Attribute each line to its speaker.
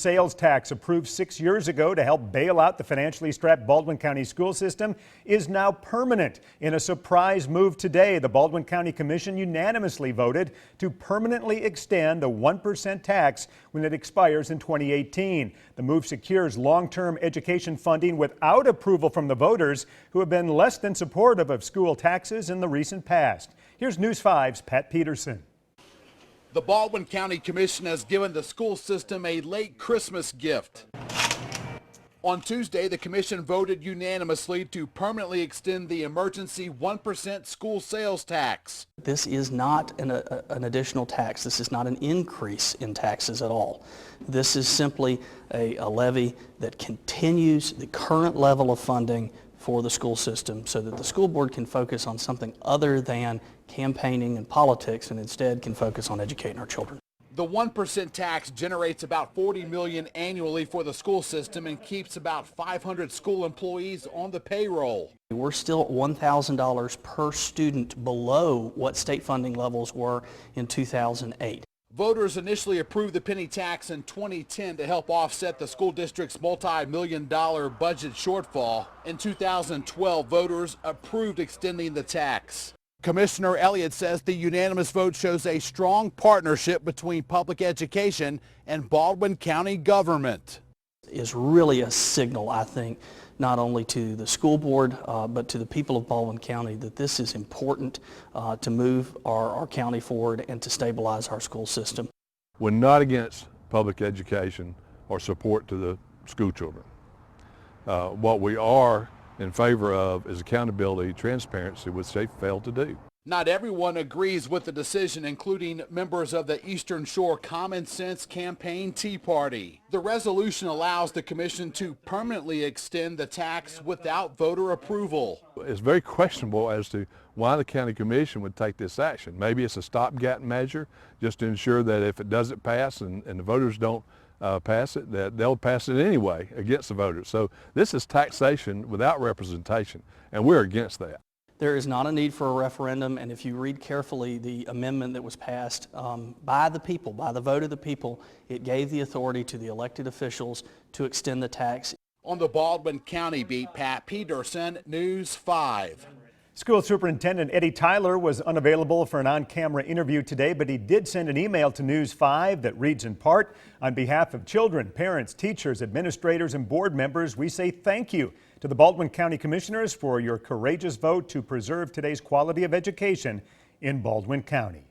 Speaker 1: sales tax approved 6 years ago to help bail out the financially strapped Baldwin County school system is now permanent. In a surprise move today, the Baldwin County Commission unanimously voted to permanently extend the 1% tax when it expires in 2018. The move secures long-term education funding without approval from the voters, who have been less than supportive of school taxes in the recent past. Here's News 5's Pat Peterson.
Speaker 2: The Baldwin County Commission has given the school system a late Christmas gift. On Tuesday, the commission voted unanimously to permanently extend the emergency 1% school sales tax.
Speaker 3: This is not an additional tax. This is not an increase in taxes at all. This is simply a levy that continues the current level of funding for the school system so that the school board can focus on something other than campaigning and politics and instead can focus on educating our children.
Speaker 2: The 1% tax generates about $40 million annually for the school system and keeps about 500 school employees on the payroll.
Speaker 3: We're still at $1,000 per student below what state funding levels were in 2008.
Speaker 2: Voters initially approved the penny tax in 2010 to help offset the school district's multi-million-dollar budget shortfall. In 2012, voters approved extending the tax. Commissioner Elliott says the unanimous vote shows a strong partnership between public education and Baldwin County government.
Speaker 3: Is really a signal, I think, not only to the school board, but to the people of Baldwin County, that this is important to move our county forward and to stabilize our school system.
Speaker 4: We're not against public education or support to the school children. What we are in favor of is accountability, transparency, which they failed to do.
Speaker 2: Not everyone agrees with the decision, including members of the Eastern Shore Common Sense Campaign Tea Party. The resolution allows the commission to permanently extend the tax without voter approval.
Speaker 4: It's very questionable as to why the county commission would take this action. Maybe it's a stopgap measure just to ensure that if it doesn't pass and the voters don't pass it, that they'll pass it anyway against the voters. So this is taxation without representation, and we're against that.
Speaker 3: There is not a need for a referendum, and if you read carefully the amendment that was passed by the people, by the vote of the people, it gave the authority to the elected officials to extend the tax.
Speaker 2: On the Baldwin County beat, Pat Peterson, News 5.
Speaker 1: School Superintendent Eddie Tyler was unavailable for an on-camera interview today, but he did send an email to News 5 that reads in part, "On behalf of children, parents, teachers, administrators, and board members, we say thank you to the Baldwin County Commissioners for your courageous vote to preserve today's quality of education in Baldwin County."